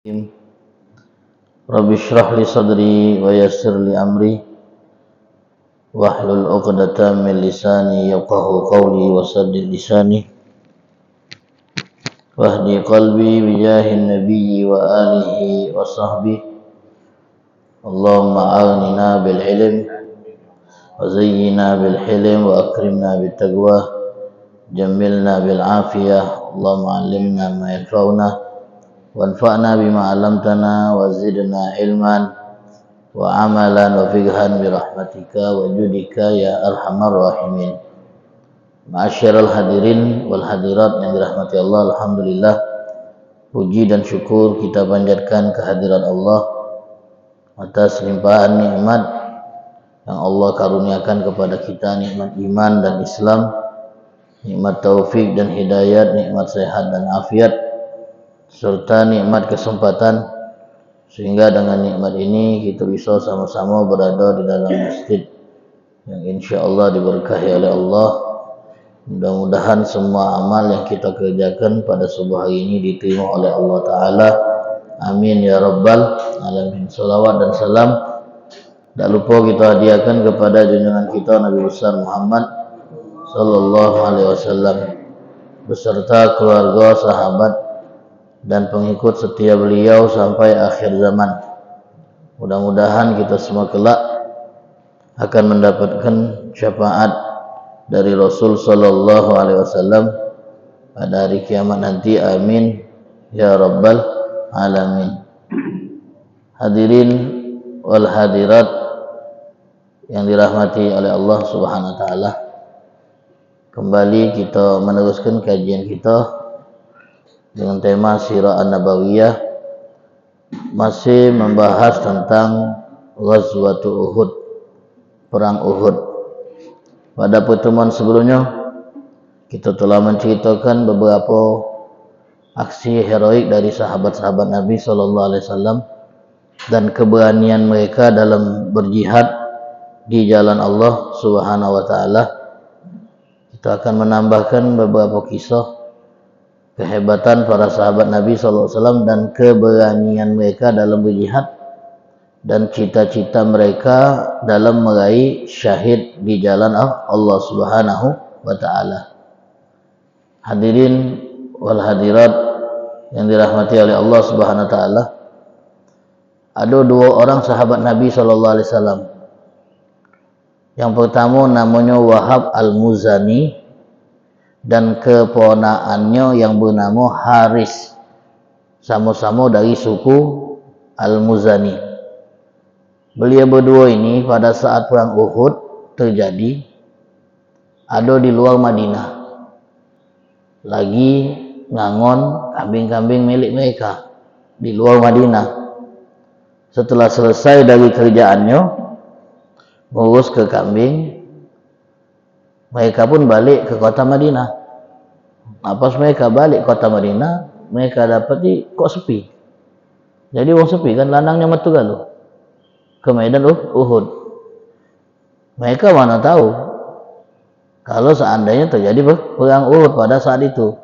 Rabbi shrah li sadri wa yassir li amri wahlul 'uqdatam min lisani yafqahu qawli wa saddid lisani wahdi qalbi bi jahin nabiyyi wa alihi wa sahbihi. Allahumma a'inna bil ilm wa zayyina bil hilm wa akrimna bit taqwa jammilna bil afiyah. Allahumma 'allimna ma yanfa'una wanfa'na bima 'allamtana wa zidna ilman wa amalan wa fiqhan bi rahmatika wa judika ya arhamar rahimin. Ma'asyiral hadirin wal hadirat yang dirahmati Allah, alhamdulillah puji dan syukur kita panjatkan kehadiran Allah atas limpahan nikmat yang Allah karuniakan kepada kita, nikmat iman dan Islam, nikmat taufik dan hidayat, nikmat sehat dan afiat, serta nikmat kesempatan, sehingga dengan nikmat ini kita bisa sama-sama berada di dalam masjid yang insya Allah diberkahi oleh Allah. Mudah-mudahan semua amal yang kita kerjakan pada subuh hari ini diterima oleh Allah Ta'ala. Amin ya rabbal alamin. Salawat dan salam tak lupa kita hadiahkan kepada junjungan kita Nabi besar Muhammad Sallallahu Alaihi Wasallam beserta keluarga, sahabat dan pengikut setia beliau sampai akhir zaman. Mudah-mudahan kita semua kelak akan mendapatkan syafaat dari Rasul Sallallahu Alaihi Wasallam pada hari kiamat nanti. Amin ya rabbal alamin. Hadirin wal hadirat yang dirahmati oleh Allah Subhanahu wa taala, kembali kita meneruskan kajian kita dengan tema Sirah An-Nabawiyah, masih membahas tentang Ghazwatul Uhud, perang Uhud. Pada pertemuan sebelumnya kita telah menceritakan beberapa aksi heroik dari sahabat-sahabat Nabi Sallallahu Alaihi Wasallam dan keberanian mereka dalam berjihad di jalan Allah Subhanahu wa taala. Kita akan menambahkan beberapa kisah kehebatan para sahabat Nabi Sallallahu Alaihi Wasallam dan keberanian mereka dalam berjihad dan cita-cita mereka dalam meraih syahid di jalan Allah Subhanahu wa taala. Hadirin wal hadirat yang dirahmati oleh Allah Subhanahu wa taala, ada dua orang sahabat Nabi Sallallahu Alaihi Wasallam. Yang pertama namanya Wahab Al-Muzani dan keponakannya yang bernama Haris, sama-sama dari suku Al-Muzani. Beliau berdua ini pada saat perang Uhud terjadi ada di luar Madinah, lagi ngangon kambing-kambing milik mereka di luar Madinah. Setelah selesai dari kerjaannya ngurus ke kambing, mereka pun balik ke kota Madinah. Pas mereka balik kota Madinah, mereka dapati kok sepi. Jadi orang sepi kan, landangnya metu galuh ke medan Uhud. Mereka mana tahu kalau seandainya terjadi perang Uhud pada saat itu.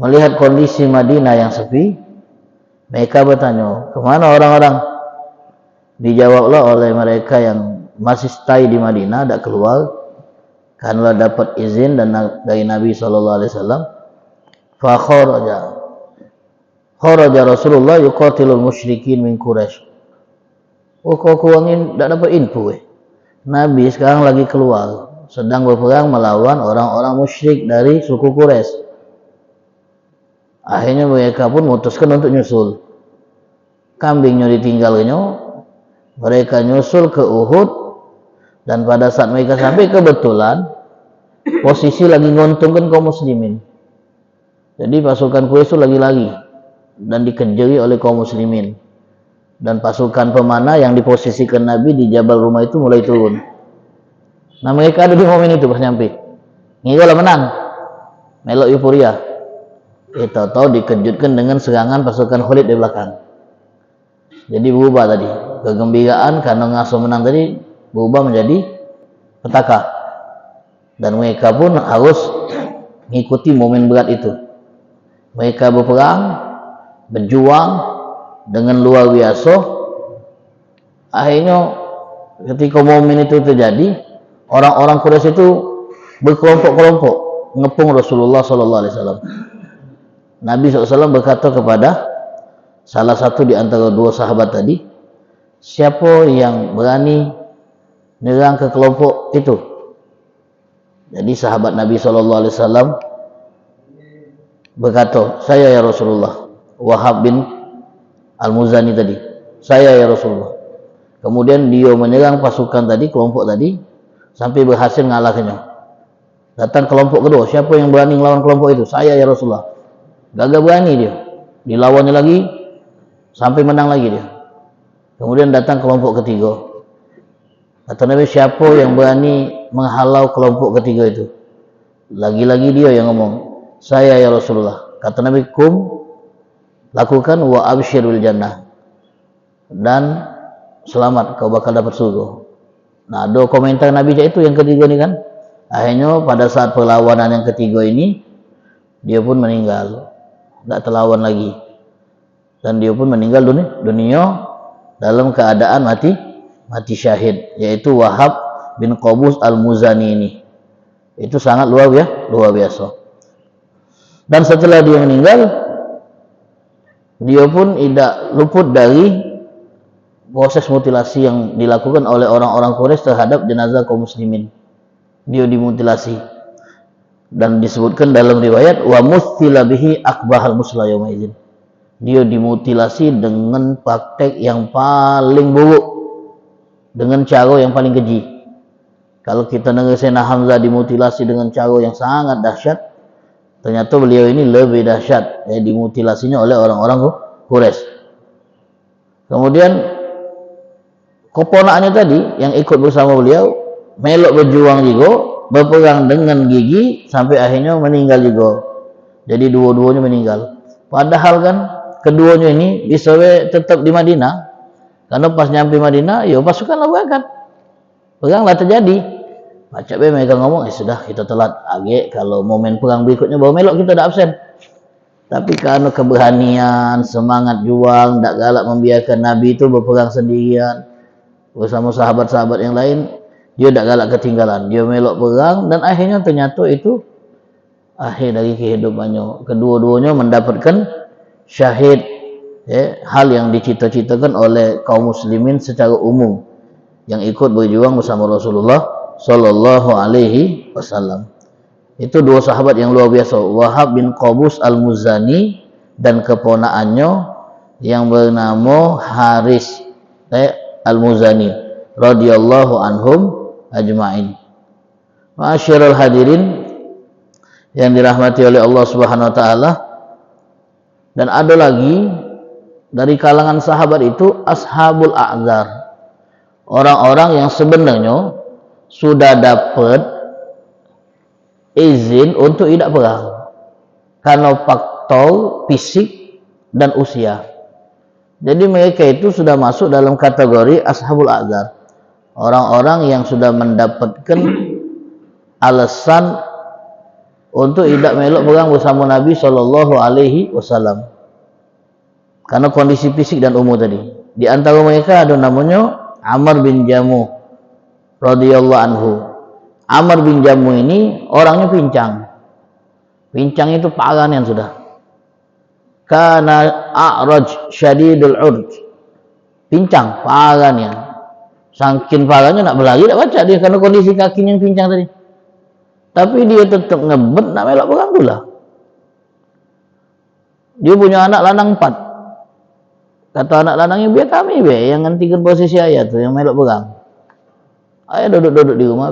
Melihat kondisi Madinah yang sepi, mereka bertanya, kemana orang-orang? Dijawablah oleh mereka yang masih stay di Madinah, tidak keluar karena dapat izin dan dari Nabi Sallallahu Alaihi Wasallam. Fa kharaja Rasulullah yuqatilul musyrikin min Quraisy. Oh, kau kurangin tidak dapat info. Nabi sekarang lagi keluar, sedang berperang melawan orang-orang musyrik dari suku Quraisy. Akhirnya mereka pun memutuskan untuk nyusul. Kambingnya ditinggalnya, mereka nyusul ke Uhud, dan pada saat mereka sampai kebetulan posisi lagi nguntungkan kaum muslimin. Jadi pasukan Quraisy lagi lari dan dikejar oleh kaum muslimin. Dan pasukan pemanah yang diposisikan Nabi di Jabal Rumah itu mulai turun. Nah, mereka ada di momen itu pas nyampe. Ngira lah menang. Melok euforia. Kita tahu dikejutkan dengan serangan pasukan Khalid di belakang. Jadi berubah tadi. Kegembiraan karena ngasuh menang tadi berubah menjadi petaka. Dan mereka pun harus mengikuti momen berat itu. Mereka berperang berjuang dengan luar biasa. Akhirnya ketika momen itu terjadi, orang-orang Quraisy itu berkelompok-kelompok ngepung Rasulullah SAW. Nabi SAW berkata kepada salah satu di antara dua sahabat tadi, siapa yang berani menyerang ke kelompok itu? Jadi sahabat Nabi SAW berkata, saya ya Rasulullah. Wahab bin Al-Muzani tadi, saya ya Rasulullah. Kemudian dia menyerang pasukan tadi, kelompok tadi, sampai berhasil mengalahkannya. Datang kelompok kedua, siapa yang berani melawan kelompok itu? Saya ya Rasulullah. Gagal berani dia, dilawannya lagi sampai menang lagi dia. Kemudian datang kelompok ketiga, kata Nabi, siapa yang berani menghalau kelompok ketiga itu? Lagi-lagi dia yang ngomong, saya ya Rasulullah. Kata Nabi, kum, lakukan wa absyir bil jannah, dan selamat, kau bakal dapat surga. Nah, ada komentar Nabi itu yang ketiga ini kan. Akhirnya pada saat perlawanan yang ketiga ini, dia pun meninggal, tidak terlawan lagi, dan dia pun meninggal dunia dalam keadaan mati syahid, yaitu Wahab bin Qabus Al-Muzani ini. Itu sangat luar biasa. Dan setelah dia meninggal, dia pun tidak luput dari proses mutilasi yang dilakukan oleh orang-orang Quraisy terhadap jenazah kaum muslimin. Dia dimutilasi, dan disebutkan dalam riwayat wa mustila bihi akbahal musla yauma idzin. Dia dimutilasi dengan praktek yang paling buruk, dengan cara yang paling keji. Kalau kita dengar Sayyidina Hamzah dimutilasi dengan cara yang sangat dahsyat, ternyata beliau ini lebih dahsyat, dimutilasinya oleh orang-orang Quraisy. Kemudian keponakannya tadi yang ikut bersama beliau melok berjuang juga, berperang dengan gigi sampai akhirnya meninggal juga. Jadi dua-duanya meninggal. Padahal kan keduanya ini bisa tetap di Madinah, karena pas nyampe Madinah, ya pasukanlah berangkat, peranglah terjadi. Macam mereka ngomong, sudah kita telat, agak kalau momen perang berikutnya baru melok kita dah absen. Tapi karena keberanian, semangat juang, tak galak membiarkan Nabi itu berperang sendirian bersama sahabat-sahabat yang lain, dia tak galak ketinggalan, dia melok perang, dan akhirnya ternyata itu akhir dari kehidupannya. Kedua-duanya mendapatkan syahid, hal yang dicita-citakan oleh kaum muslimin secara umum yang ikut berjuang bersama Rasulullah Sallallahu Alaihi Wasallam. Itu dua sahabat yang luar biasa, Wahab bin Qabus Al-Muzani dan keponakannya yang bernama Haris Al-Muzani radhiyallahu anhum ajma'in. Ma'asyiral hadirin yang dirahmati oleh Allah Subhanahu wa taala, dan ada lagi dari kalangan sahabat itu ashabul a'zar, orang-orang yang sebenarnya sudah dapat izin untuk tidak perang karena faktor fisik dan usia. Jadi mereka itu sudah masuk dalam kategori ashabul a'zar, orang-orang yang sudah mendapatkan alasan untuk tidak melok perang bersama Nabi Shallallahu Alaihi Wasallam karena kondisi fisik dan umur tadi. Di antara mereka ada namanya Amr bin Jamuh radhiyallahu anhu. Amr bin Jamuh ini orangnya pincang. Pincang itu parangan sudah. Kana a'raj syadidul urj. Pincang, parangan. Saking parannya nak berlari tak baca dia karena kondisi kakinya yang pincang tadi. Tapi dia tetap ngebet nak melok perang pula. Dia punya anak lanang 4. Kata anak lanangnya, biar kami yang gantikan posisi ayah tuh yang melok perang. Ayah duduk-duduk di rumah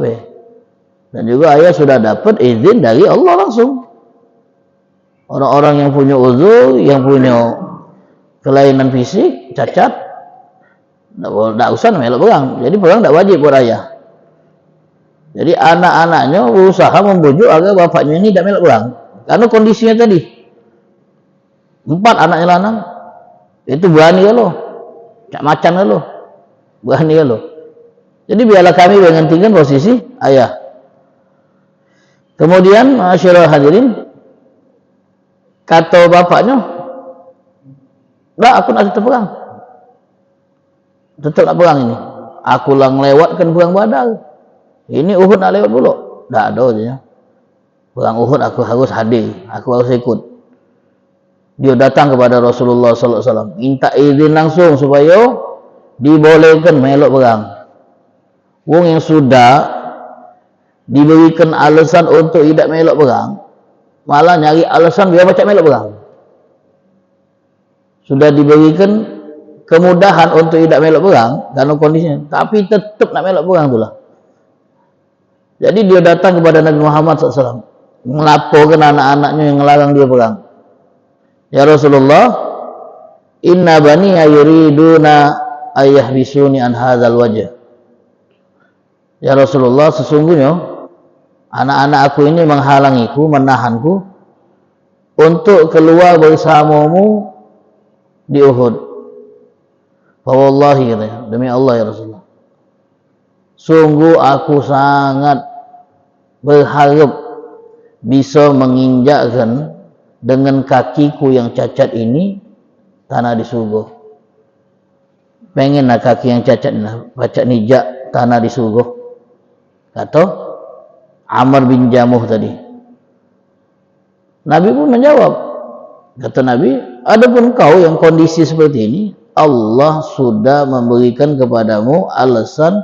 dan juga ayah sudah dapat izin dari Allah langsung. Orang-orang yang punya uzur, yang punya kelainan fisik, cacat, tak usah melok perang. Jadi perang tak wajib buat ayah. Jadi anak-anaknya berusaha membujuk agar bapaknya ini tak melok perang karena kondisinya tadi. 4 anaknya lanang itu berani kalau cak macan kalau berani kalau. Jadi biarlah kami menggantikan posisi ayah. Kemudian masyarakat hadirin, kata bapaknya, Dah, aku nak tetap perang. Tetap nak perang ini. Aku lah melewatkan perang Badar. Ini Uhud nak lewat pula. Tak ada je. Perang Uhud aku harus hadir. Aku harus ikut. Dia datang kepada Rasulullah sallallahu alaihi wasallam, minta izin langsung supaya dibolehkan melok perang. Wong yang sudah diberikan alasan untuk tidak melok perang, malah nyari alasan biar macam melok perang. Sudah diberikan kemudahan untuk tidak melok perang karena kondisinya, tapi tetap nak melok perang itulah. Jadi dia datang kepada Nabi Muhammad SAW, melaporkan anak-anaknya yang melarang dia perang. Ya Rasulullah, inna bani yuriduna ayyahbisuni an hadzal wajh. Ya Rasulullah, sesungguhnya anak-anak aku ini menghalangiku, menahanku untuk keluar bersamamu di Uhud. Fa wallahi, katanya, demi Allah ya Rasulullah, sungguh aku sangat berharap bisa menginjakkan dengan kakiku yang cacat ini tanah di surga. Pengenlah kaki yang cacat baca nijak tanah di surga, kata Amr bin Jamuh tadi. Nabi pun menjawab, kata Nabi, adapun kau yang kondisi seperti ini, Allah sudah memberikan kepadamu alasan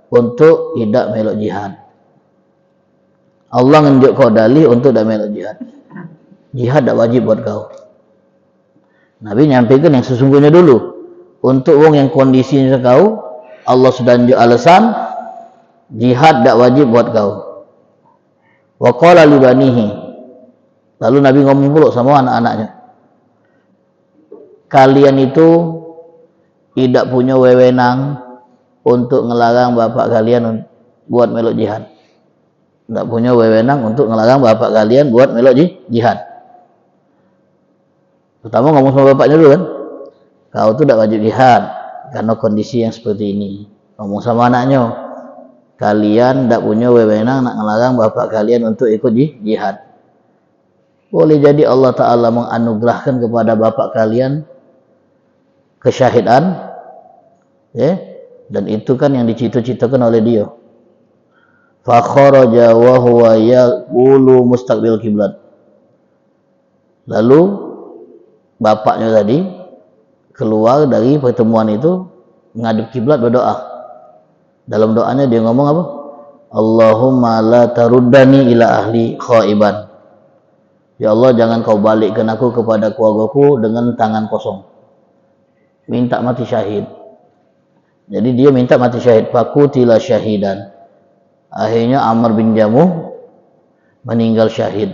untuk tidak melok jihad. Allah menunjuk kau dalih untuk tidak melok jihad. Jihad tak wajib buat kau. Nabi nyampaikan yang sesungguhnya dulu. Untuk orang yang kondisinya kau, Allah sudah tunjuk alasan jihad tak wajib buat kau. Wa qala li banihi. Lalu Nabi ngomong pula sama anak-anaknya, kalian itu tidak punya wewenang untuk ngelarang bapak kalian buat melok jihad. Tidak punya wewenang untuk ngelarang bapak kalian buat melok jihad. Pertama ngomong sama bapaknya dulu kan, kau tu tak wajib jihad karena kondisi yang seperti ini. Ngomong sama anaknya, kalian tak punya wewenang nak ngelarang bapak kalian untuk ikut jihad. Boleh jadi Allah Ta'ala menganugerahkan kepada bapak kalian kesyahidan, ya? Dan itu kan yang dicita-citakan oleh dia. Fa kharaja wa huwa yaqulu mustaqbil kiblat. Lalu bapaknya tadi keluar dari pertemuan itu menghadap kiblat berdoa. Dalam doanya dia ngomong apa? Allahumma la taruddani ila ahli khaiban. Ya Allah, jangan kau balikkan aku kepada keluargaku dengan tangan kosong. Minta mati syahid. Jadi dia minta mati syahid. Fakutila syahidan. Akhirnya Amr bin Jamuh meninggal syahid.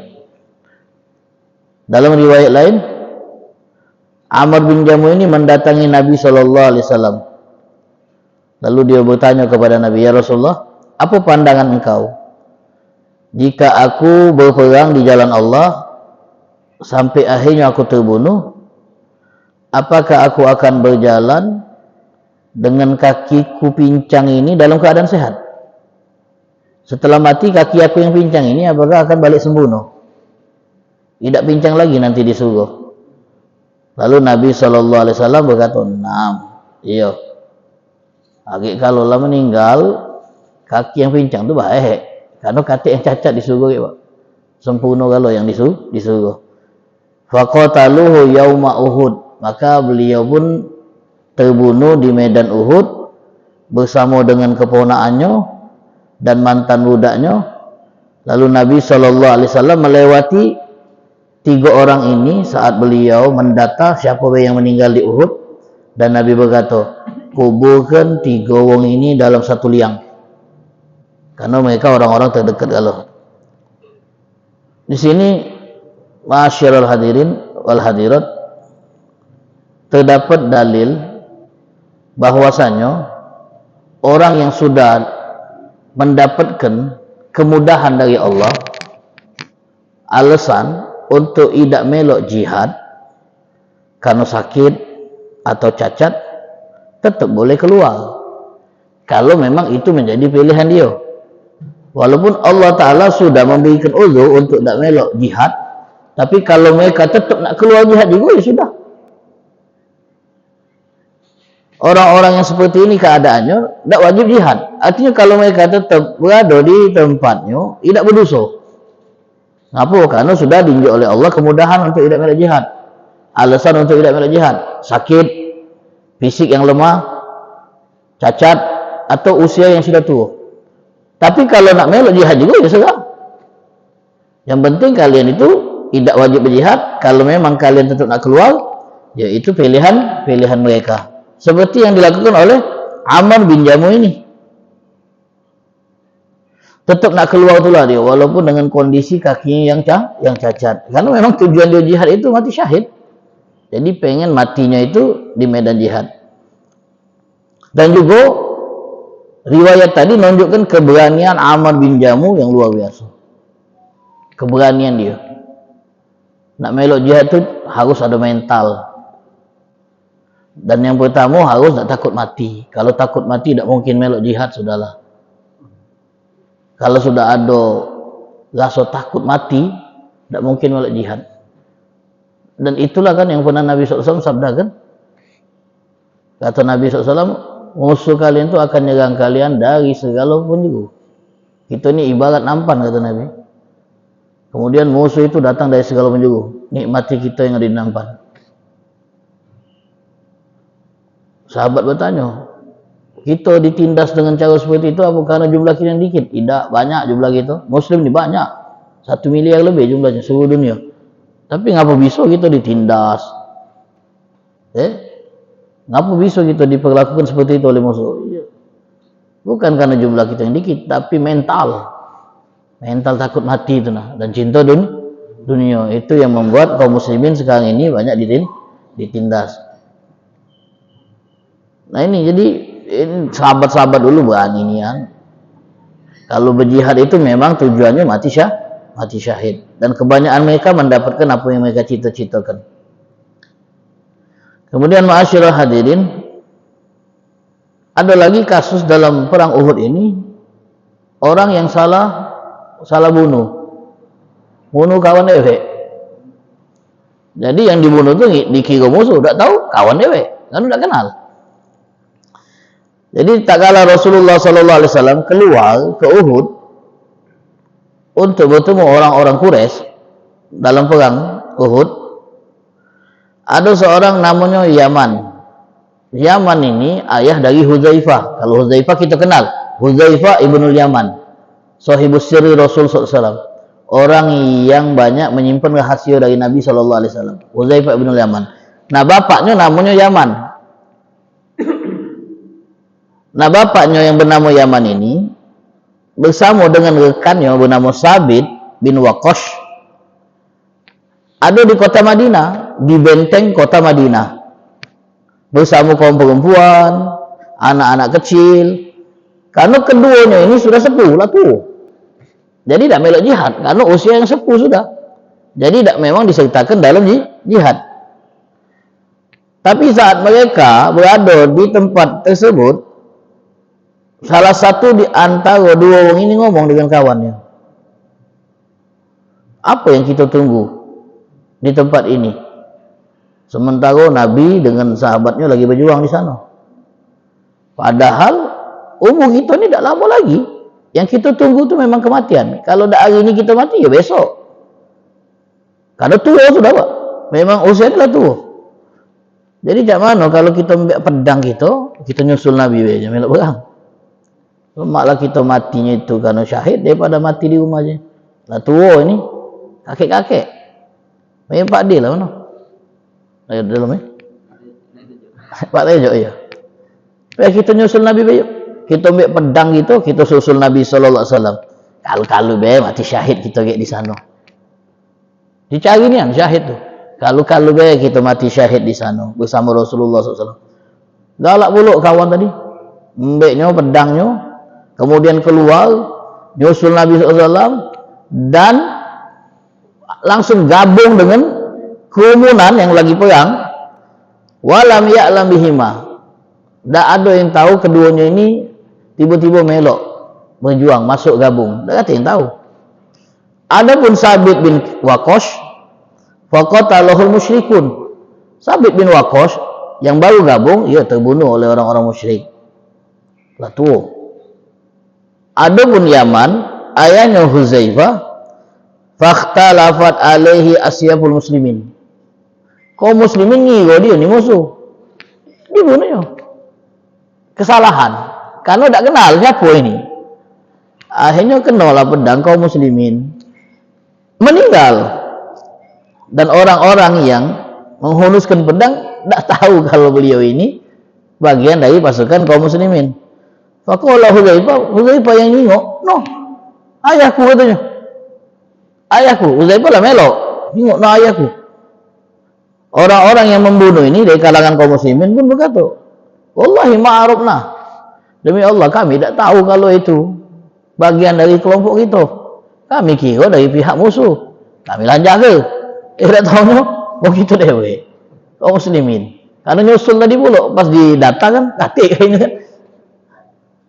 Dalam riwayat lain, Amr bin Jamuh ini mendatangi Nabi SAW. Lalu dia bertanya kepada Nabi, ya Rasulullah, apa pandangan engkau jika aku berperang di jalan Allah sampai akhirnya aku terbunuh? Apakah aku akan berjalan dengan kakiku pincang ini dalam keadaan sehat? Setelah mati kaki aku yang pincang ini apakah akan balik sempurna? Tidak pincang lagi nanti di surga. Lalu Nabi SAW berkata, "Naam, iya. Agak kalau lah meninggal, kaki yang pincang tu baik. Karena kaki yang cacat di surga, Pak. Sempurna kalau yang di surga. Faqataluhu yauma Uhud. Maka beliau pun terbunuh di medan Uhud bersama dengan keponakannya dan mantan budaknya. Lalu Nabi SAW melewati 3 orang ini saat beliau mendata siapa yang meninggal di Uhud, dan Nabi berkata, kuburkan 3 orang ini dalam satu liang, karena mereka orang-orang terdekat Allah. Di sini, ma'asyiral hadirin wal hadirat, terdapat dalil bahwasanya orang yang sudah mendapatkan kemudahan dari Allah, alasan untuk tidak melok jihad karena sakit atau cacat, tetap boleh keluar kalau memang itu menjadi pilihan dia. Walaupun Allah Ta'ala sudah memberikan uzur untuk tidak melok jihad, tapi kalau mereka tetap nak keluar jihad juga, ya sudah. orang-orang yang seperti ini keadaannya tidak wajib jihad. Artinya kalau mereka tetap berada di tempatnya tidak berdosa. Kenapa? Karena sudah ditunjuk oleh Allah kemudahan untuk tidak melak jihad. Alasan untuk tidak melak jihad, sakit, fisik yang lemah, cacat, atau usia yang sudah tua. Tapi kalau nak melak jihad juga ya serah. Yang penting kalian itu tidak wajib berjihad. Kalau memang kalian tetap nak keluar, ya itu pilihan mereka. Seperti yang dilakukan oleh Amr bin Jamuh ini. Tetap nak keluar itulah dia, walaupun dengan kondisi kakinya yang cacat. Karena memang tujuan dia jihad itu mati syahid. Jadi pengen matinya itu di medan jihad. Dan juga riwayat tadi menunjukkan keberanian Amr bin Jamuh yang luar biasa. Keberanian dia. Nak melok jihad itu harus ada mental. Dan yang pertama harus tak takut mati. Kalau takut mati tak mungkin melok jihad, sudahlah. Kalau sudah ada rasa takut mati, tak mungkin melok jihad. Dan itulah kan yang pernah Nabi SAW sabdakan. Kata Nabi SAW, musuh kalian itu akan nyerang kalian dari segala penjuru. Kita ini ibarat nampan, kata Nabi. Kemudian musuh itu datang dari segala penjuru. Nikmati kita yang ada di nampan. Sahabat bertanya, kita ditindas dengan cara seperti itu apa karena jumlah kita yang dikit? Tidak, banyak jumlah kita. Muslim ni banyak. 1 miliar lebih jumlahnya seluruh dunia. Tapi ngapa bisa kita ditindas? Ngapa bisa kita diperlakukan seperti itu oleh musuh? Bukan karena jumlah kita yang dikit, tapi mental. Mental takut mati itu nah, dan cinta dunia itu yang membuat kaum muslimin sekarang ini banyak ditindas. Nah ini jadi sahabat-sahabat dulu berani nian. Kalau berjihad itu memang tujuannya mati syahid. Dan kebanyakan mereka mendapatkan apa yang mereka cita-citakan. Kemudian ma'asyiral hadirin, ada lagi kasus dalam perang Uhud ini, orang yang salah bunuh kawan dewek. Jadi yang dibunuh itu dikira musuh, tak tahu kawan dewek, kan tak kenal. Jadi tak kala Rasulullah SAW keluar ke Uhud untuk bertemu orang-orang Quraisy dalam perang Uhud, ada seorang namanya Yaman. Yaman ini ayah dari Hudzaifah. Kalau Hudzaifah kita kenal, Hudzaifah ibnul Yaman, sahibus sirri Rasul SAW, orang yang banyak menyimpan rahasia dari Nabi SAW. Hudzaifah ibnul Yaman. Nah bapaknya namanya Yaman. Nah bapaknya yang bernama Yaman ini bersama dengan rekannya bernama Sabit bin Waqqash ada di kota Madinah, di benteng kota Madinah, bersama kaum perempuan, anak-anak kecil. Karena keduanya ini sudah sepuh lah tuh. Jadi tidak melok jihad karena usia yang sepuh sudah. Jadi tidak memang disertakan dalam jihad. Tapi saat mereka berada di tempat tersebut, salah satu di antara dua orang ini ngomong dengan kawannya, apa yang kita tunggu di tempat ini? Sementara Nabi dengan sahabatnya lagi berjuang di sana. Padahal umur kita ini tidak lama lagi. Yang kita tunggu itu memang kematian. Kalau dah hari ini kita mati, ya besok. Karena tua sudah, Pak. Memang usia adalah tua. Jadi macam mana kalau kita ambil pedang kita nyusul Nabi aja melok perang. Maklah kita matinya itu karena syahid daripada mati di rumah aja. Lah tua ini, kakek-kakek. Memang Pak D lah mana? Ayo dalam Pak Tejo ya. Kita nyusul Nabi bayu. Kita ambil pedang kita susul Nabi sallallahu alaihi wasallam. Kalau mati syahid kita kayak di sana. Dicari ni kan syahid tu. Kalau kita mati syahid di sana bersama Rasulullah sallallahu alaihi wasallam. Galak pula kawan tadi. Ambilnya pedangnya, kemudian keluar nyusul Nabi SAW dan langsung gabung dengan kerumunan yang lagi perang. Walam ya'lam bihima. Tak ada yang tahu keduanya ini tiba-tiba melok berjuang masuk gabung. Tak ada yang tahu. Adapun Sabit bin Waqqash faqatalahul musyrikun. Sabit bin Waqqash yang baru gabung, ia terbunuh oleh orang-orang musyrik. Lah tuh. Adapun Yaman, ayahnya Huzaifah, fakhtalafat alaihi asyaful muslimin. Kaum muslimin ngira dia ni musuh. Dibunuhnya. Kesalahan. Karena tak kenal siapa ini. Akhirnya kenalah pedang kaum muslimin. Meninggal. Dan orang-orang yang menghunuskan pedang tak tahu kalau beliau ini bagian dari pasukan kaum muslimin. Faqala Huzaifah yang nengok, no, ayahku katanya. Ayahku, Huzaifah lah melok. Nengok, no ayahku. Orang-orang yang membunuh ini dari kalangan kaum muslimin pun berkata, wallahi ma'arufna. Demi Allah kami tak tahu kalau itu bagian dari kelompok kita. Kami kira dari pihak musuh. Kami lanjak ke. Tak tahu no, begitu dewe. Kaum muslimin. Karena nyusul tadi pula pas didata kan katik kayaknya kan.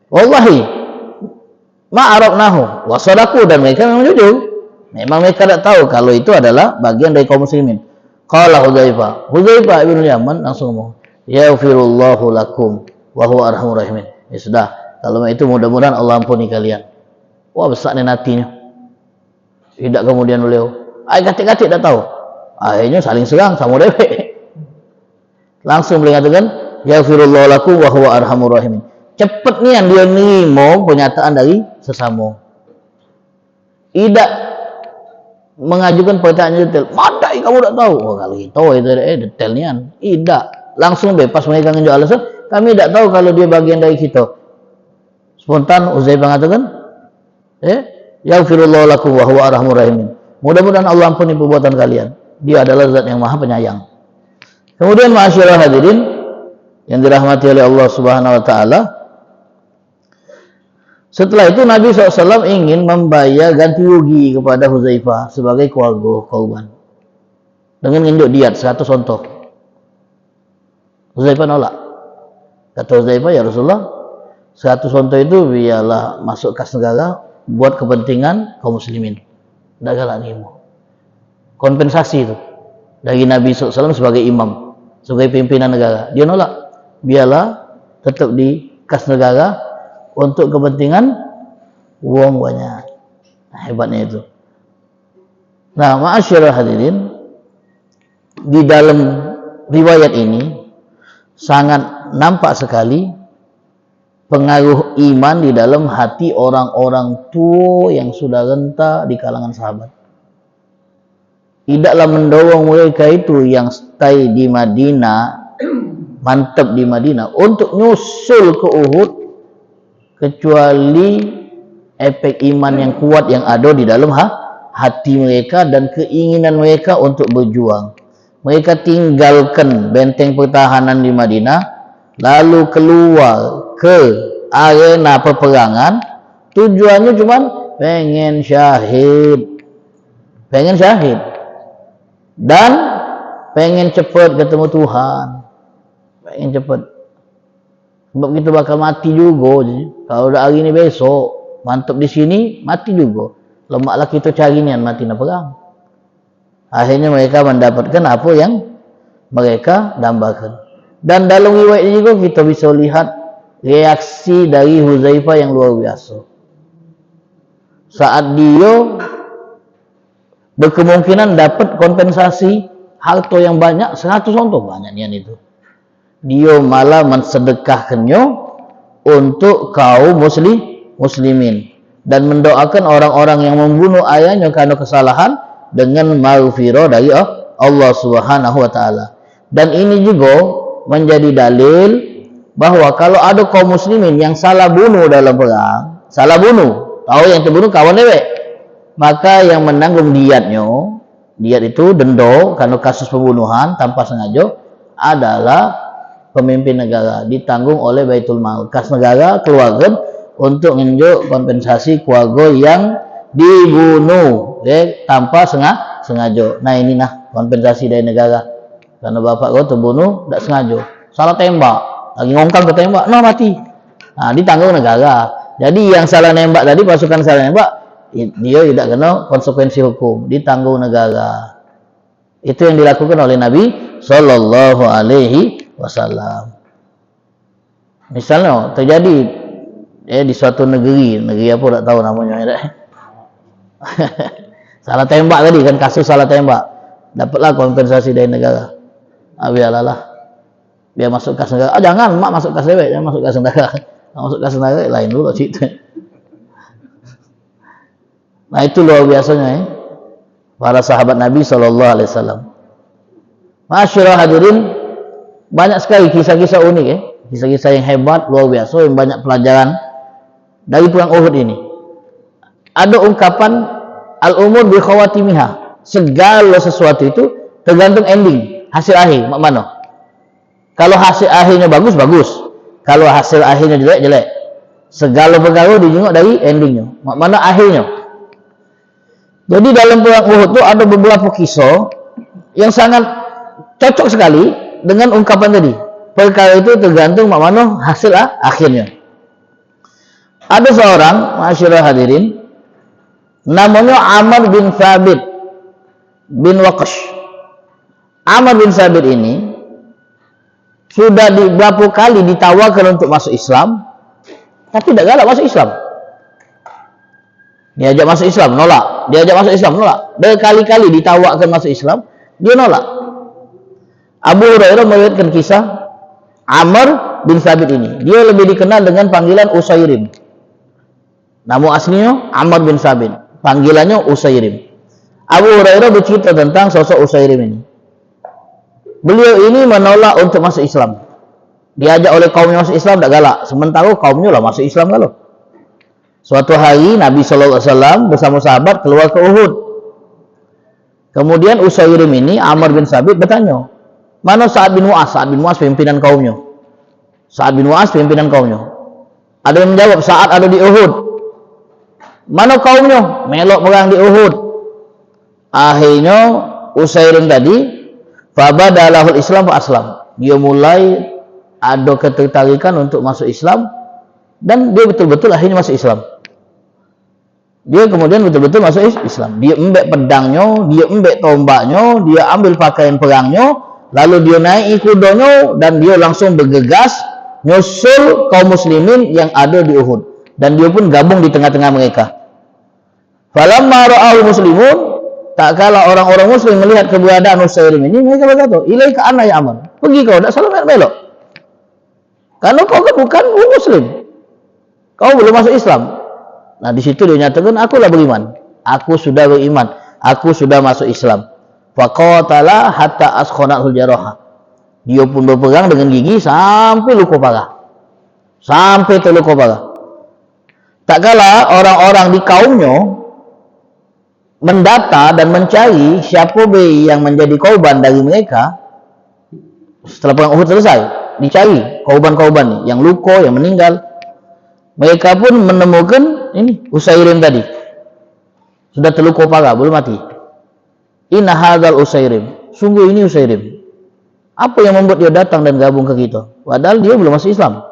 Wallahi ma'arafnahu wa sadaqu, dan mereka memang jujur. Memang mereka tak tahu kalau itu adalah bagian dari kaum muslimin. Qala Huzaifah ibn Yaman langsung ngomong, yaghfirullahu lakum wa huwa arhamur rahimin. Ya sudah, kalau itu mudah-mudahan Allah ampuni kalian. Wah, besar nih hatinya. Tidak kemudian beliau, katik-katik tak tahu. Akhirnya saling serang sama dewek. Langsung beliau katakan, yaghfirullahu lakum wa huwa arhamur rahimin. Cepat nih yang dia nerima pernyataan dari sesama. Tidak mengajukan pertanyaan detail. Madai kamu tak tahu. Oh, kalau itu detailnya. Tidak. Langsung bebas mereka ngejual alasan. Kami tidak tahu kalau dia bagian dari kita. Spontan Huzaifah mengatakan, yaghfirullahu lakum wa huwa arhamur rahimin. Mudah-mudahan Allah ampuni perbuatan kalian. Dia adalah zat yang maha penyayang. Kemudian ma'asyiral hadirin yang dirahmati oleh Allah Subhanahu wa taala, setelah itu Nabi SAW ingin membayar ganti rugi kepada Huzaifah sebagai keluarga korban dengan ngenjuk diat 100 ontoh. Huzaifah nolak. Kata Huzaifah, ya Rasulullah, 100 ontoh itu biarlah masuk kas negara buat kepentingan kaum muslimin. Tak galak nimo. Kompensasi itu dari Nabi SAW sebagai imam, sebagai pimpinan negara. Dia nolak. Biarlah tetap di kas negara untuk kepentingan uang banyak. Nah, hebatnya itu. Nah, ma'asyiral hadirin, di dalam riwayat ini sangat nampak sekali pengaruh iman di dalam hati orang-orang tua yang sudah renta di kalangan sahabat. Tidaklah mendorong mereka itu yang stay di Madinah, mantap di Madinah, untuk nyusul ke Uhud, kecuali efek iman yang kuat yang ada di dalam hati mereka dan keinginan mereka untuk berjuang. Mereka tinggalkan benteng pertahanan di Madinah, lalu keluar ke arena peperangan. Tujuannya cuma pengen syahid, dan pengen cepat ketemu Tuhan, pengen cepat. Sebab kita bakal mati juga. Kalau udah hari ini besok, mantap di sini, mati juga. Lemaklah kita cari nian mati nak perang. Akhirnya mereka mendapatkan apa yang mereka dambakan. Dan dalam riwayat ini juga kita bisa lihat reaksi dari Huzaifah yang luar biasa. Saat dia berkemungkinan dapat kompensasi harta yang banyak, 100 ontoh banyak nian itu. Dia malah mensedekahkannya untuk kaum muslimin dan mendoakan orang-orang yang membunuh ayahnya karena kesalahan dengan maghfirah dari Allah Subhanahu wa taala. Dan ini juga menjadi dalil bahwa kalau ada kaum muslimin yang salah bunuh dalam perang, tahu yang terbunuh kawan dewek, maka yang menanggung diat itu denda karena kasus pembunuhan tanpa sengaja adalah pemimpin negara, ditanggung oleh Baitul Mal, kas negara keluarkan untuk menunjuk kompensasi keluarga yang dibunuh tanpa sengaja. Nah, ini kompensasi dari negara karena bapak kau terbunuh tak sengaja, salah tembak, lagi ngongkang ke tembak, mati. Nah, ditanggung negara. Jadi yang salah nembak tadi, pasukan salah nembak, dia tidak kena konsekuensi hukum, ditanggung negara. Itu yang dilakukan oleh Nabi Sallallahu Alaihi wasallam. Misalnya terjadi di suatu negeri apa tak tahu namanya ya. Salah tembak tadi kan, kasus salah tembak. Dapatlah kompensasi dari negara. Biar masuk kas negara. Jangan mak masuk kas dewek, jangan masuk kas negara. Masuk kas negara lain dulu cerita. Nah itu luar biasanya para sahabat Nabi SAW. Masyaallah hadirin, banyak sekali kisah-kisah unik kisah-kisah yang hebat, luar biasa, yang banyak pelajaran dari perang Uhud ini. Ada ungkapan al-umur bi khawatimiha, segala sesuatu itu tergantung ending, hasil akhir, mak mana. Kalau hasil akhirnya bagus, bagus. Kalau hasil akhirnya jelek, jelek. Segala perkara dijenguk dari endingnya, mak mana akhirnya. Jadi dalam perang Uhud itu ada beberapa kisah yang sangat cocok sekali dengan ungkapan tadi. Perkara itu tergantung mak mana hasil akhirnya. Ada seorang, masyaallah hadirin, namanya Amr bin Thabit bin Waqash. Amr bin Thabit ini sudah beberapa kali ditawarkan untuk masuk Islam, tapi tidak galak masuk Islam. Diajak masuk Islam, nolak. Diajak masuk Islam, nolak. Berkali-kali ditawarkan masuk Islam, dia nolak. Abu Hurairah meriwayatkan kisah Amr bin Thabit ini. Dia lebih dikenal dengan panggilan Usairim. Nama aslinya Amr bin Thabit, panggilannya Usairim. Abu Hurairah bercerita tentang sosok Usairim ini. Beliau ini menolak untuk masuk Islam. Diajak oleh kaumnya masuk Islam, tak galak. Sementara kaumnya lah masuk Islam kalau. Suatu hari Nabi SAW bersama sahabat keluar ke Uhud. Kemudian Usairim ini, Amr bin Thabit bertanya, mana Sa'ad bin Mu'az? Sa'ad bin Mu'az pimpinan kaumnya. Sa'ad bin Mu'az pimpinan kaumnya. Ada yang menjawab, Sa'ad ada di Uhud. Mana kaumnya? Melok perang di Uhud. Akhirnya Usairim tadi, fabadalahul Islam fa aslam. Dia mulai ada ketertarikan untuk masuk Islam, dan dia betul-betul akhirnya masuk Islam. Dia kemudian betul-betul masuk Islam. Dia embek pedangnya, dia embek tombaknya, dia ambil pakaian perangnya, lalu dia naik kudanya, dan dia langsung bergegas nyusul kaum muslimin yang ada di Uhud. Dan dia pun gabung di tengah-tengah mereka. Falamma ra'al muslimun, tak kala orang-orang muslim melihat keberadaan Usairim ini, mereka berkata, ilaika anna ya Amr, pergi kau, tak salah belok. Karena kau kan bukan muslim, kau belum masuk Islam. Nah di situ dia nyatakan, akulah beriman, aku sudah beriman, aku sudah masuk Islam. Faqatala hatta askhanatul jaraha. Dia pun berperang dengan gigi sampai luka parah, sampai terluka parah. Tak kala orang-orang di kaumnya mendata dan mencari siapa yang menjadi korban dari mereka setelah perang Uhud selesai, dicari korban-korban yang luka, yang meninggal. Mereka pun menemukan ini Usairim tadi, sudah terluka parah, belum mati. Inna hadzal Usairim, sungguh ini Usairim. Apa yang membuat dia datang dan gabung ke kita, padahal dia belum masuk Islam?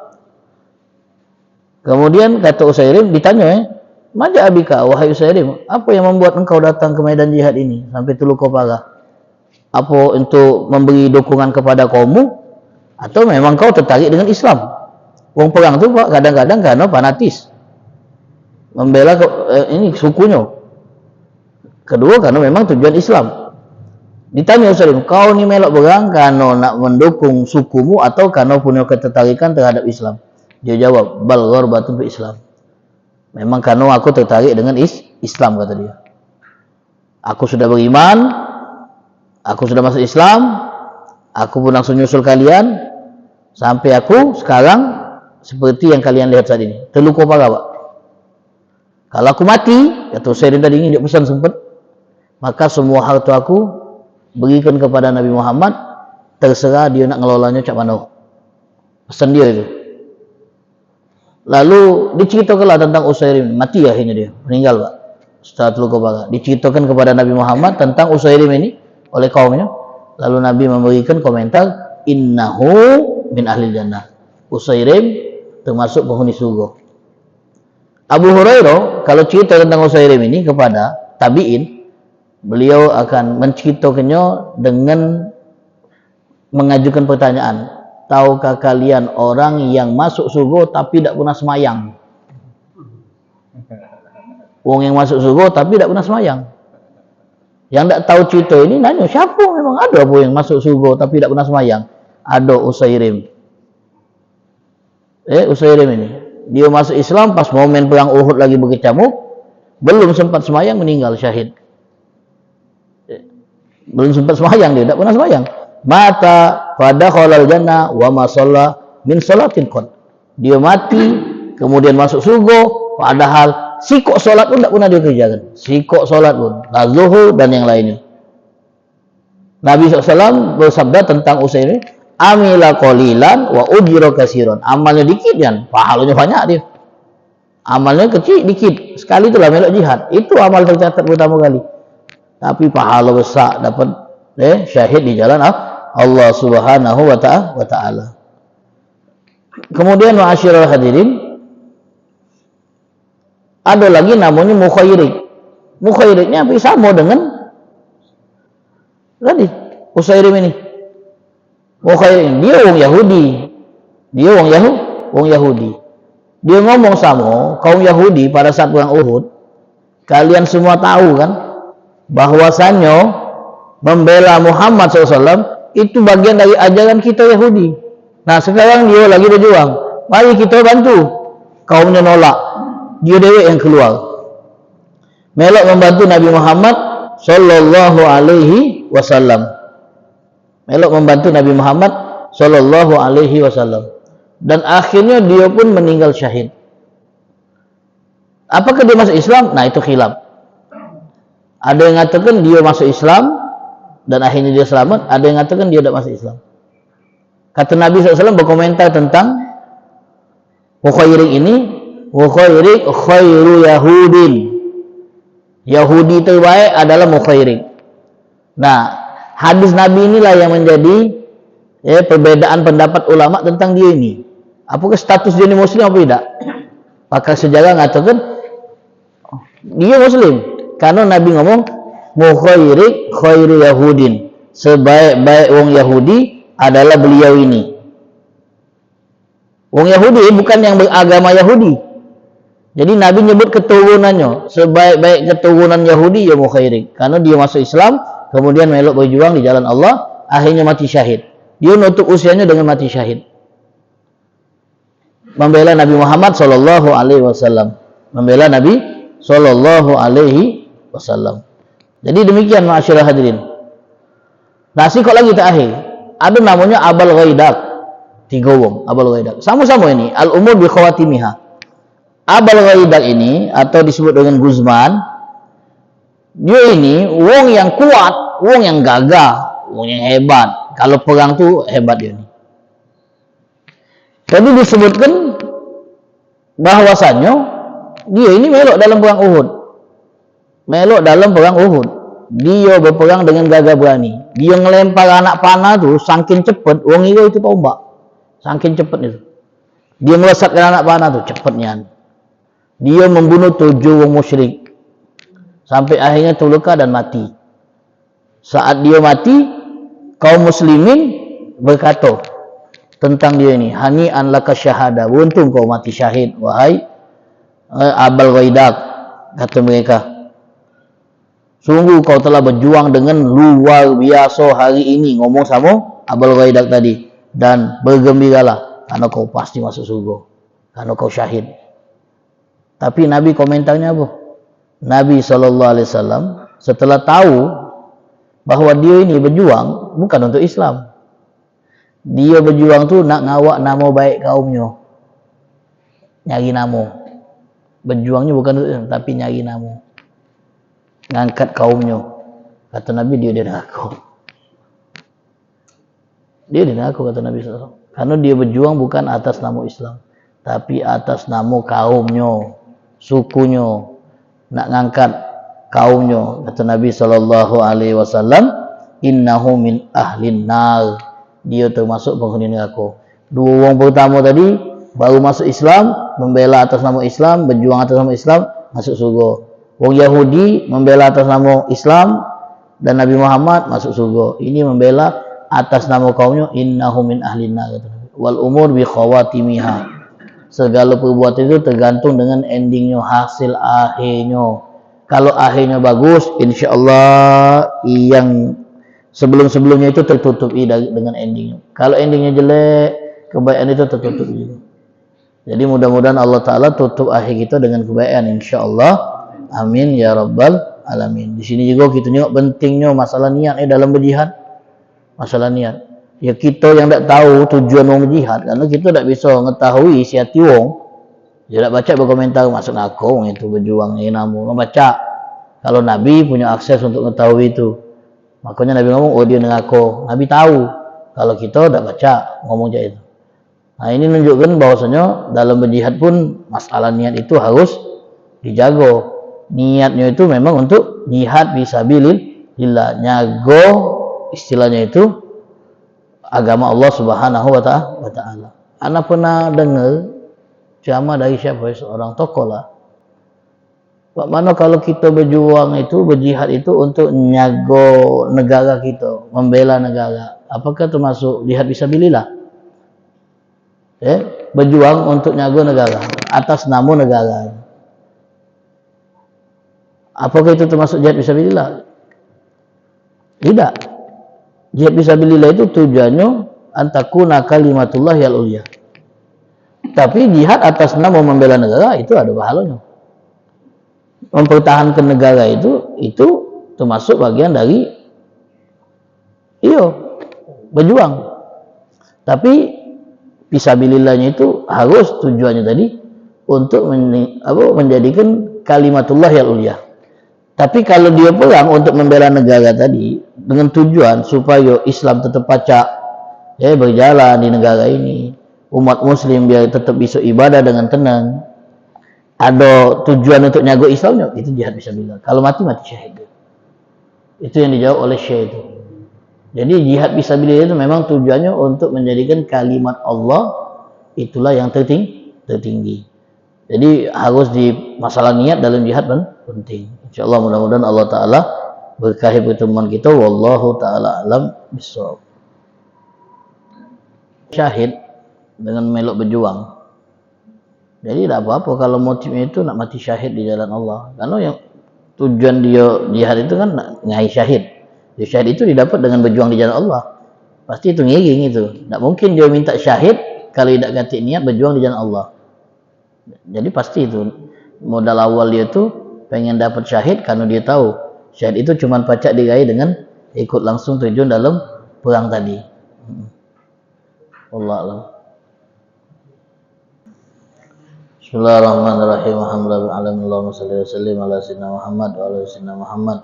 Kemudian kata Usairim, ditanya, Maja abika, wahai Usairim, apa yang membuat engkau datang ke medan jihad ini sampai terluka parah? Apa untuk memberi dukungan kepada kaummu, atau memang kau tertarik dengan Islam? Wong perang tu Pak kadang-kadang karena fanatis, membela ini sukunya. Kedua karena memang tujuan Islam. Ditanya Usairim, kau ni melok perang karena nak mendukung sukumu atau karena punya ketertarikan terhadap Islam? Dia jawab, bal gharbatun fi Islam. Memang karena aku tertarik dengan Islam, kata dia. Aku sudah beriman, aku sudah masuk Islam, aku pun langsung nyusul kalian, sampai aku sekarang seperti yang kalian lihat saat ini, terluka parah Pak. Kalau aku mati, kata Usairim tadi ini dia pesan sempat, maka semua harta aku berikan kepada Nabi Muhammad, terserah dia nak ngelolanya macam mana. Pesan dia itu. Lalu diceritakanlah tentang Usairim, mati akhirnya dia, meninggal Pak, setelah terluka parah. Diceritakan kepada Nabi Muhammad tentang Usairim ini oleh kaumnya. Lalu Nabi memberikan komentar, innahu min ahlil jannah. Usairim termasuk penghuni surga. Abu Hurairah kalau cerita tentang Usairim ini kepada tabi'in, beliau akan menceritakannya dengan mengajukan pertanyaan, tahukah kalian orang yang masuk surga tapi tidak pernah semayang? Wong yang masuk surga tapi tidak pernah semayang. Yang tidak tahu cerita ini nanya, siapa memang ada apa yang masuk surga tapi tidak pernah semayang? Ada Usairim. Usairim ini. Dia masuk Islam pas momen perang Uhud lagi berkecamuk, belum sempat semayang meninggal syahid. Belum sempat semayang dia, tidak pernah semayang. Mata pada khalal jannah wa ma shalla min salatin qad. Dia mati kemudian masuk surga padahal sikok solat pun tidak pernah dia kerjakan. Sikok solat pun, la zuhur dan yang lainnya. Nabi SAW bersabda tentang Usair, amila qalilan wa ujira katsiran. Amalnya dikit kan, pahalanya banyak dia. Amalnya kecil dikit. Sekali itulah melok jihad. Itu amal tercatat pertama kali. Tapi pahala besar dapat syahid di jalan Allah Subhanahu wa ta'ala. Kemudian ma'asyiral hadirin, ada lagi namanya mukhairik. Mukhairiknya apa? Sama dengan tadi Usairim ini. Mukhairik dia orang Yahudi. Dia orang Yahudi. Dia ngomong sama kaum Yahudi pada saat perang Uhud. Kalian semua tahu kan bahwasannya membela Muhammad SAW itu bagian dari ajaran kita Yahudi. Nah sekarang dia lagi berjuang. Mari kita bantu. Kaumnya nolak. Dia dewa yang keluar. Melok membantu Nabi Muhammad sallallahu alaihi wasallam. Melok membantu Nabi Muhammad sallallahu alaihi wasallam. Dan akhirnya dia pun meninggal syahid. Apakah dia masuk Islam? Nah itu khilaf. Ada yang mengatakan dia masuk Islam dan akhirnya dia selamat. Ada yang mengatakan dia tidak masuk Islam. Kata Nabi SAW berkomentar tentang Mukhairik ini, Mukhairik khairu Yahudin. Yahudi terbaik adalah Mukhairik. Nah, hadis Nabi inilah yang menjadi perbedaan pendapat ulama tentang dia ini. Apakah status dia ini Muslim atau tidak? Pakar sejarah mengatakan dia Muslim karena Nabi ngomong Mukhairik khairu Yahudin. Sebaik-baik wong Yahudi adalah beliau ini. Wong Yahudi bukan yang beragama Yahudi. Jadi Nabi nyebut keturunannya. Sebaik-baik keturunan Yahudi ya Mukhairik. Karena dia masuk Islam, kemudian melok berjuang di jalan Allah, akhirnya mati syahid. Dia nutup usianya dengan mati syahid. Membela Nabi Muhammad sallallahu alaihi wasallam. Membela Nabi sallallahu alaihi wasallam. Jadi demikian ma'asyiral hadirin. Nah, kok lagi terakhir. Ada namanya Abul Ghaidak. 3 wong, Abul Ghaidak. Sama-sama ini al-umur bi khawatimiha. Abul Ghaidak ini atau disebut dengan Guzman, dia ini wong yang kuat, wong yang gagah, wong yang hebat. Kalau perang tuh hebat dia ini. Jadi disebutkan bahwasannya dia ini melok dalam perang Uhud. Melok dalam perang Uhud. Dia berperang dengan gagah berani. Dia ngelempar anak panah tuh saking cepat, wong itu tombak. Saking cepat itu. Dia melesatkan anak panah tuh cepatnya. Dia membunuh 7 wong musyrik. Sampai akhirnya terluka dan mati. Saat dia mati, kaum muslimin berkata tentang dia ini, hani'an laka syahada, beruntung kau mati syahid wahai Abul Ghaidak, kata mereka. Sungguh kau telah berjuang dengan luar biasa hari ini, ngomong sama Abul Ghaidak tadi, dan bergembiralah karena kau pasti masuk surga, karena kau syahid. Tapi Nabi komentarnya apa? Nabi SAW setelah tahu bahwa dia ini berjuang bukan untuk Islam. Dia berjuang tuh nak ngawak nama baik kaumnya. Nyari nama. Berjuangnya bukan untuk Islam, tapi nyari nama. Ngangkat kaumnya. Kata Nabi dia neraka. Dia neraka kata Nabi SAW. Karena dia berjuang bukan atas nama Islam, tapi atas nama kaumnya, sukunya. Nak ngangkat kaumnya. Kata Nabi SAW, innahu min ahlin nar. Dia termasuk penghuni neraka. 2 orang pertama tadi baru masuk Islam, membela atas nama Islam, berjuang atas nama Islam, masuk surga. Orang Yahudi membela atas nama Islam dan Nabi Muhammad masuk surga. Ini membela atas nama kaumnya, innahu min ahlin nar. Wal umur bi khawatimiha. Segala perbuatan itu tergantung dengan endingnya, hasil akhirnya. Kalau akhirnya bagus, insya Allah yang sebelum-sebelumnya itu tertutupi dengan endingnya. Kalau endingnya jelek, kebaikan itu tertutup juga. Jadi mudah-mudahan Allah Ta'ala tutup akhir kita dengan kebaikan, insya Allah. Amin ya rabbal alamin. Di sini juga kita tengok pentingnya masalah niat dalam berjihad. Masalah niat. Ya kita yang tak tahu tujuan orang berjihad, karena kita tak bisa mengetahui si hati wong. Dia tak baca berkomentar maksud aku itu berjuang ini namu. Orang baca. Kalau Nabi punya akses untuk mengetahui itu. Makanya Nabi ngomong, oh dia mengaku. Nabi tahu. Kalau kita tak baca ngomong kayak itu. Nah ini menunjukkan bahwasanya dalam berjihad pun masalah niat itu harus dijaga. Niatnya itu memang untuk jihad fisabilillah. Nyago istilahnya itu agama Allah Subhanahu wa Ta'ala. Ana pernah dengar ceramah dari siapa? Seorang tokoh lah. Bagaimana kalau kita berjuang itu, berjihad itu untuk nyago negara kita, membela negara. Apakah termasuk jihad fisabilillah? Berjuang untuk nyago negara atas nama negara. Apakah itu termasuk jihad fisabilillah? Tidak. Jihad fisabilillah itu tujuannya antakuna kalimatullah yal ulya. Tapi jihad atas nama membela negara itu ada pahalanya. Mempertahankan negara itu termasuk bagian dari berjuang. Tapi fisabilillahnya itu harus tujuannya tadi untuk menjadikan kalimatullah yal ulya. Tapi kalau dia perang untuk membela negara tadi dengan tujuan supaya Islam tetap pacak, berjalan di negara ini, umat Muslim biar tetap bisa ibadah dengan tenang, ada tujuan untuk nyago Islamnya, itu jihad fisabilillah. Kalau mati syahid. Itu yang dijawab oleh Syekh itu. Jadi jihad fisabilillah itu memang tujuannya untuk menjadikan kalimat Allah itulah yang tertinggi. Jadi harus di masalah niat dalam jihad penting. Insyaallah mudah-mudahan Allah Ta'ala berkahi pertemuan kita. Wallahu ta'ala alam bissawab. Syahid dengan melok berjuang. Jadi tidak apa-apa kalau motifnya itu nak mati syahid di jalan Allah. Karena yang tujuan dia jihad itu kan ngai syahid. Dia syahid itu didapat dengan berjuang di jalan Allah. Pasti itu ngiring itu. Tidak mungkin dia minta syahid kalau tidak ganti niat berjuang di jalan Allah. Jadi pasti itu modal awal dia tuh pengen dapat syahid karena dia tahu syahid itu cuma pacak diraih dengan ikut langsung terjun dalam perang tadi. Wallahu a'lam. Bismillahirrahmanirrahim. Alhamdulillahirabbil shalli wa sallim ala sayyidina Muhammad wa ala sayyidina Muhammad.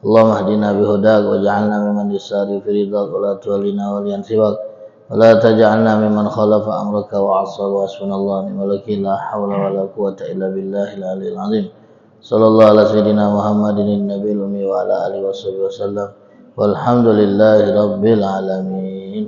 Allahumma hdina bihudak waj'alna mimman yusari fi ridhak wa la tuwallina waliyan siwak. ولا تجعلنا ممن خالف أمرك وعصى وحسبنا الله ونعم الوكيل لا حول ولا قوة إلا بالله العلي العظيم صلى الله على سيدنا محمد النبي الأمي وعلى آله وصحبه وسلم والحمد لله رب العالمين.